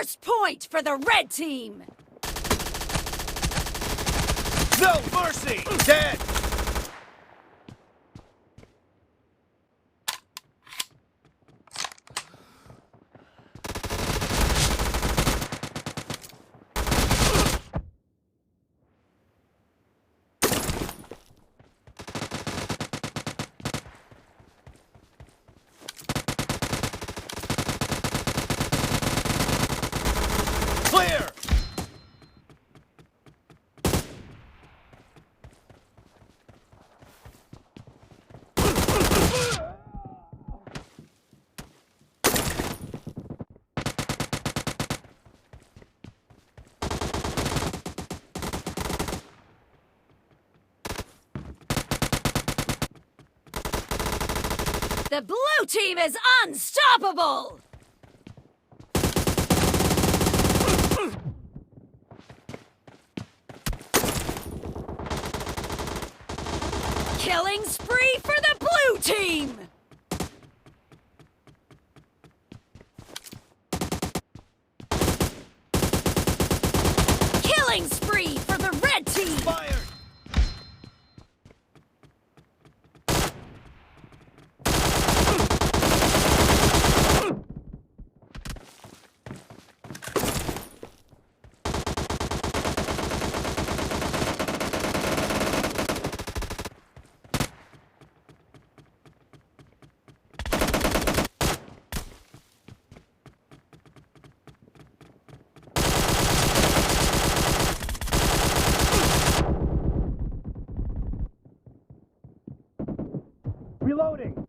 First point for the red team. No mercy! Dead! Clear! The blue team is unstoppable! Killing spree for the blue team! Killing spree for the red team! Fired! Reloading!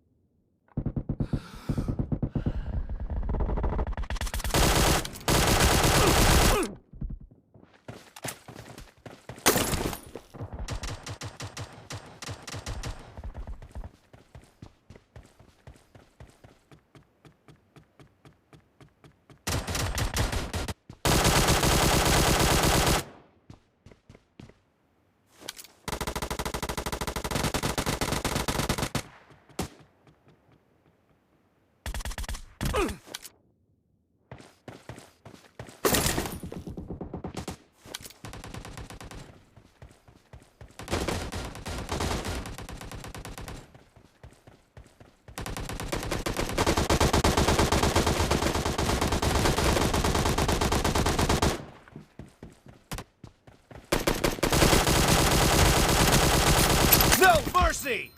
No mercy!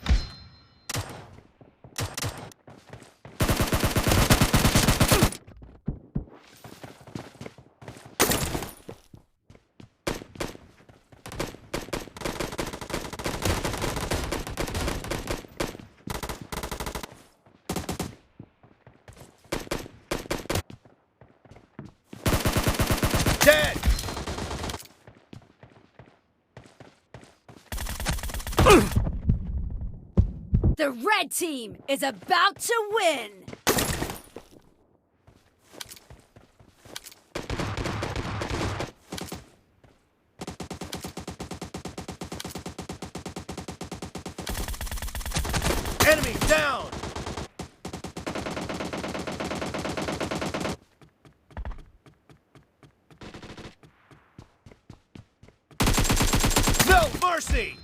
Dead! The red team is about to win! Enemy down! No mercy!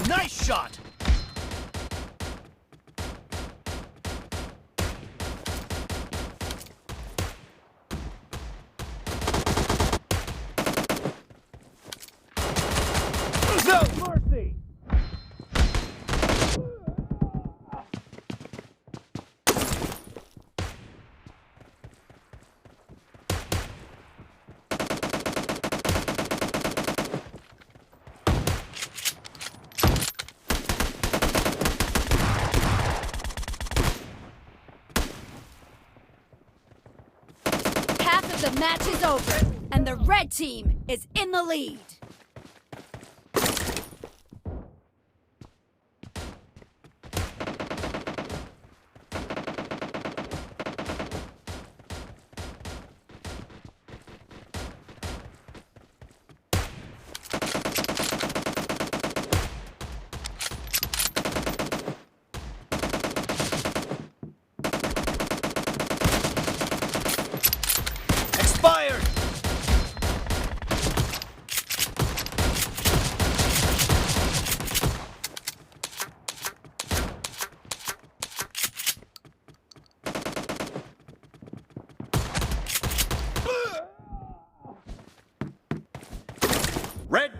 Nice shot! No mercy! Half of the match is over, and the red team is in the lead.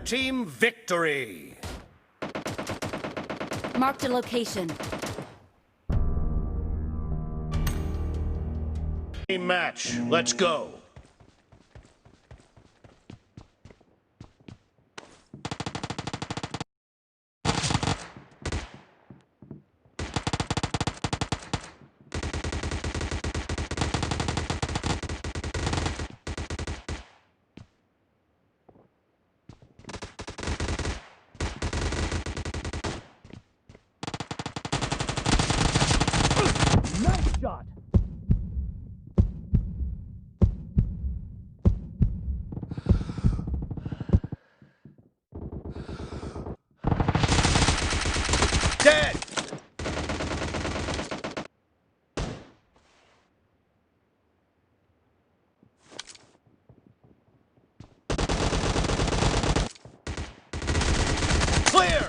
team victory. Marked a location. Team match. Let's go. Nice shot. Dead. Clear.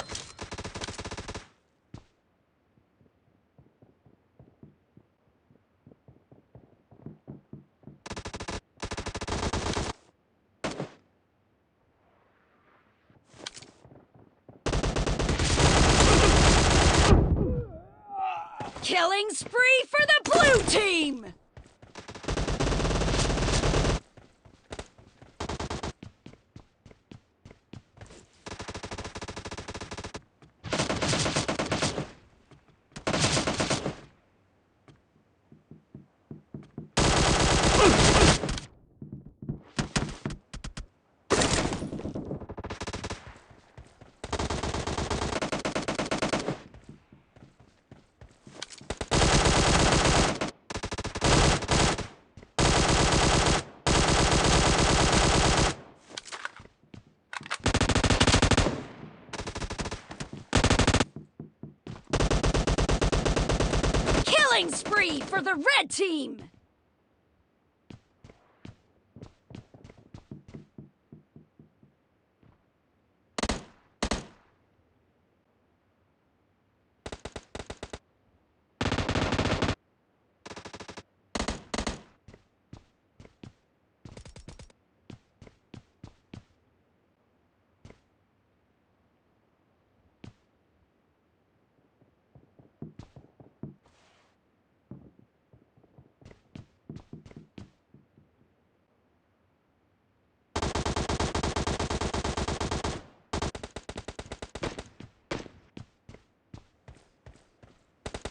Killing spree for the blue team! Killing spree for the red team!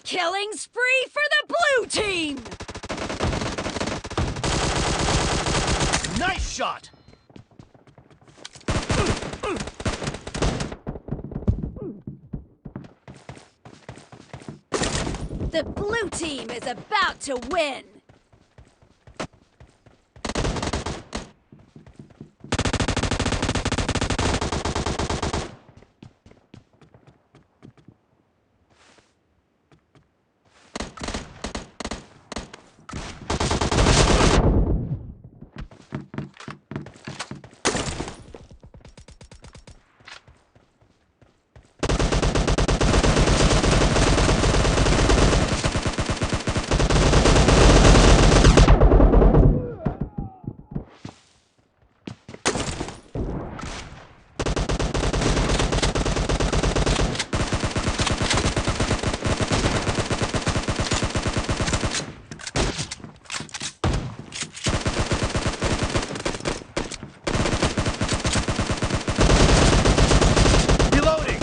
Killing spree for the blue team! Nice shot. The blue team is about to win! Reloading.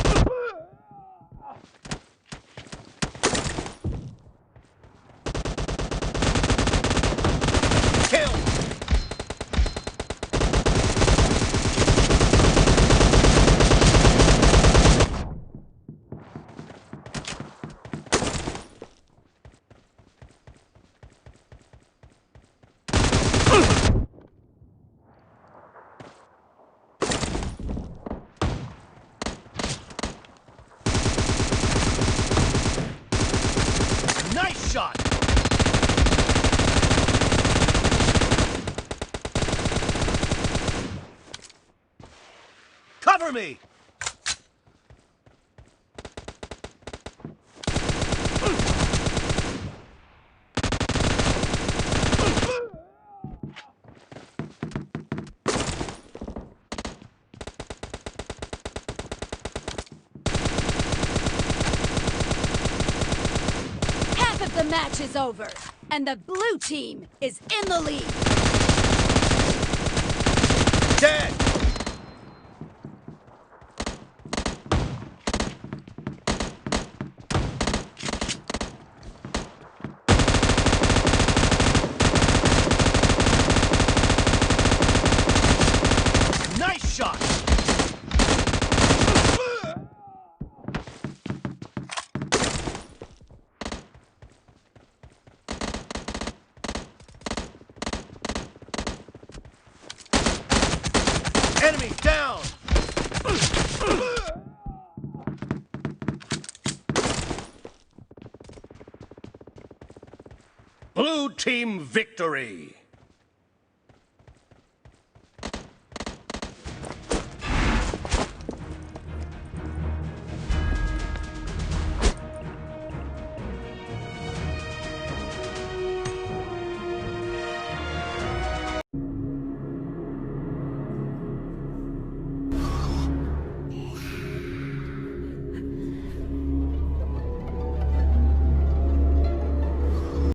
Kill. Nice shot. Cover me. match is over, and the blue team is in the lead. Dead! Nice shot! Enemy down! Blue team victory!